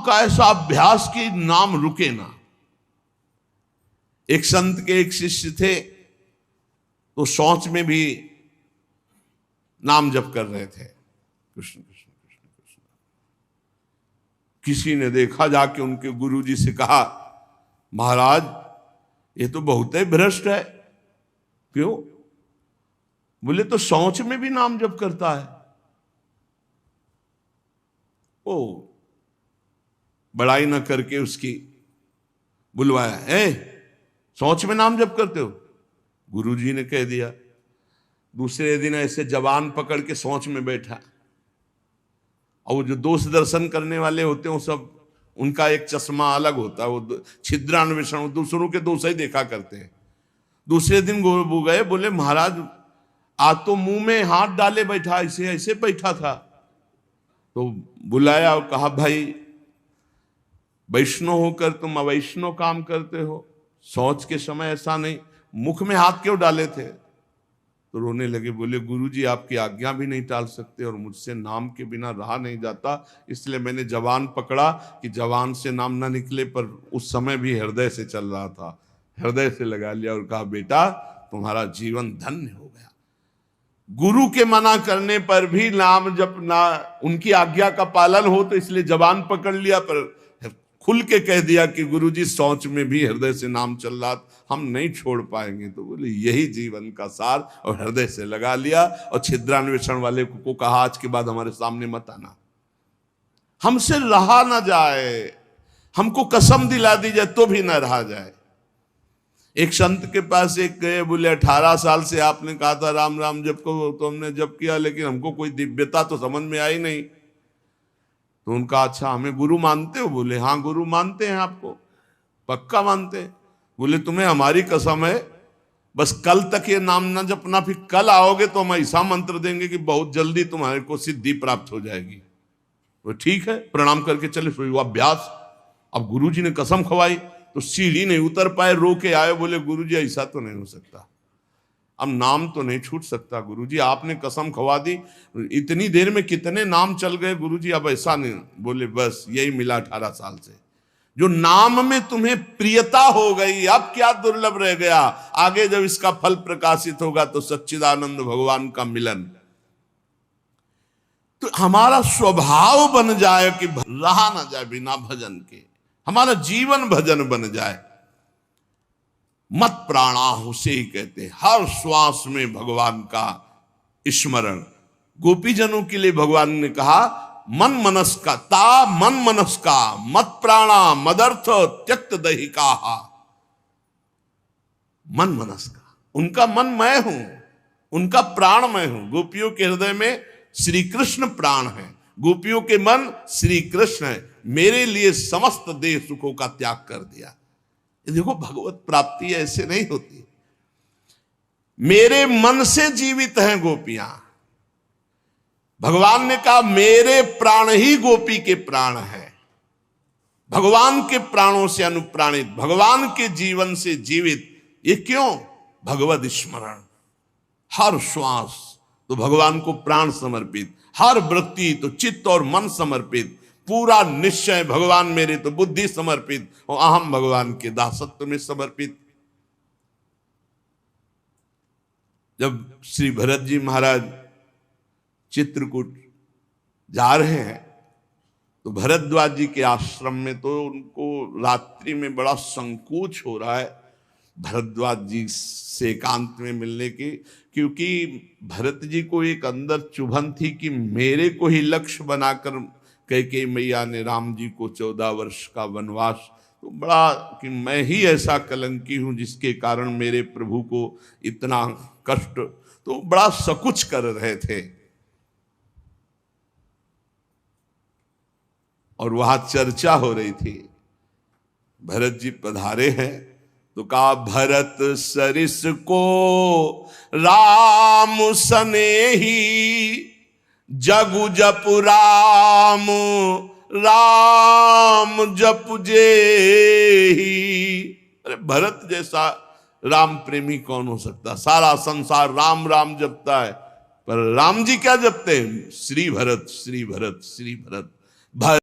का ऐसा अभ्यास कि नाम रुके ना। एक संत के एक शिष्य थे, तो शौच में भी नाम जप कर रहे थे, कृष्ण कृष्ण कृष्ण कृष्ण। किसी ने देखा, जाके उनके गुरुजी से कहा, महाराज ये तो बहुत ही भ्रष्ट है। क्यों? बोले तो शौच में भी नाम जप करता है। ओ बड़ाई न करके उसकी बुलवाया, शौच में नाम जप करते हो? गुरुजी ने कह दिया। दूसरे दिन ऐसे जवान पकड़ के शौच में बैठा, और वो जो दोष दर्शन करने वाले होते हैं वो सब, उनका एक चश्मा अलग होता है, वो छिद्रान्वेषण, दूसरों के दोष ही देखा करते हैं। दूसरे दिन वो गए, बोले महाराज आज तो मुंह में हाथ डाले बैठा, ऐसे ऐसे बैठा था। तो बुलाया और कहा, भाई वैष्णव होकर तुम अवैष्णव काम करते हो, शौच के समय ऐसा नहीं, मुख में हाथ क्यों डाले थे? तो रोने लगे, बोले गुरुजी आपकी आज्ञा भी नहीं टाल सकते और मुझसे नाम के बिना रहा नहीं जाता, इसलिए मैंने जवान पकड़ा कि जवान से नाम ना निकले, पर उस समय भी हृदय से चल रहा था, हृदय से लगा लिया और कहा बेटा तुम्हारा जीवन धन्य हो गया। गुरु के मना करने पर भी नाम जप ना, उनकी आज्ञा का पालन हो, तो इसलिए जवान पकड़ लिया, पर खुल के कह दिया कि गुरुजी शौच में भी हृदय से नाम चल रहा, हम नहीं छोड़ पाएंगे। तो बोले यही जीवन का सार, और हृदय से लगा लिया। और छिद्रान्वेषण वाले को कहा, आज के बाद हमारे सामने मत आना, हमसे रहा ना जाए, हमको कसम दिला दी जाए तो भी ना रहा जाए। एक संत के पास एक गए, बोले 18 साल से आपने कहा था राम राम जप को, तो हमने जप किया, लेकिन हमको कोई दिव्यता तो समझ में आई नहीं। तो उनका, अच्छा हमें गुरु मानते हो? बोले हाँ गुरु मानते हैं। आपको पक्का मानते हैं? बोले तुम्हें हमारी कसम है, बस कल तक ये नाम ना जपना, फिर कल आओगे तो हम ऐसा मंत्र देंगे कि बहुत जल्दी तुम्हारे को सिद्धि प्राप्त हो जाएगी। वो ठीक है, प्रणाम करके चले, शुरू हुआ अभ्यास। अब गुरुजी ने कसम खवाई तो सीढ़ी नहीं उतर पाए, रो के आए, बोले गुरुजी ऐसा तो नहीं हो सकता, अब नाम तो नहीं छूट सकता गुरुजी, आपने कसम खवा दी, इतनी देर में कितने नाम चल गए गुरुजी, अब ऐसा नहीं। बोले बस यही मिला 18 साल से, जो नाम में तुम्हें प्रियता हो गई, अब क्या दुर्लभ रह गया, आगे जब इसका फल प्रकाशित होगा तो सच्चिदानंद भगवान का मिलन। तो हमारा स्वभाव बन जाए कि रहा ना जाए बिना भजन के, हमारा जीवन भजन बन जाए। मत प्राणाह उसे ही कहते हैं, हर श्वास में भगवान का स्मरण। गोपीजनों के लिए भगवान ने कहा, मन मनस का ता मन मनस का मत प्राणा मदर्थ त्यक्त दहिका। मन मनस का, उनका मन मैं हूं, उनका प्राण मैं हूं। गोपियों के हृदय में श्री कृष्ण प्राण है, गोपियों के मन श्री कृष्ण है, मेरे लिए समस्त देह सुखों का त्याग कर दिया। देखो भगवत प्राप्ति ऐसे नहीं होती, मेरे मन से जीवित हैं गोपियां। भगवान ने कहा मेरे प्राण ही गोपी के प्राण है, भगवान के प्राणों से अनुप्राणित, भगवान के जीवन से जीवित। ये क्यों? भगवद स्मरण, हर श्वास तो भगवान को प्राण समर्पित, हर वृत्ति तो चित्त और मन समर्पित, पूरा निश्चय भगवान मेरे तो बुद्धि समर्पित, और अहम भगवान के दासत्व में समर्पित। जब श्री भरत जी महाराज चित्रकूट जा रहे हैं तो भरद्वाज जी के आश्रम में तो उनको रात्रि में बड़ा संकोच हो रहा है भरद्वाज जी से एकांत में मिलने की, क्योंकि भरत जी को एक अंदर चुभन थी कि मेरे को ही लक्ष्य बनाकर कैकेयी मैया ने राम जी को 14 वर्ष का वनवास, तो बड़ा कि मैं ही ऐसा कलंकी हूं जिसके कारण मेरे प्रभु को इतना कष्ट, तो बड़ा सकुच कर रहे थे। और वहां चर्चा हो रही थी, भरत जी पधारे हैं तो कहा भरत सरिस को राम सनेही, जगु जप राम राम जप जेही। अरे भरत जैसा राम प्रेमी कौन हो सकता? सारा संसार राम राम जपता है, पर राम जी क्या जपते हैं? श्री भरत श्री भरत श्री भरत।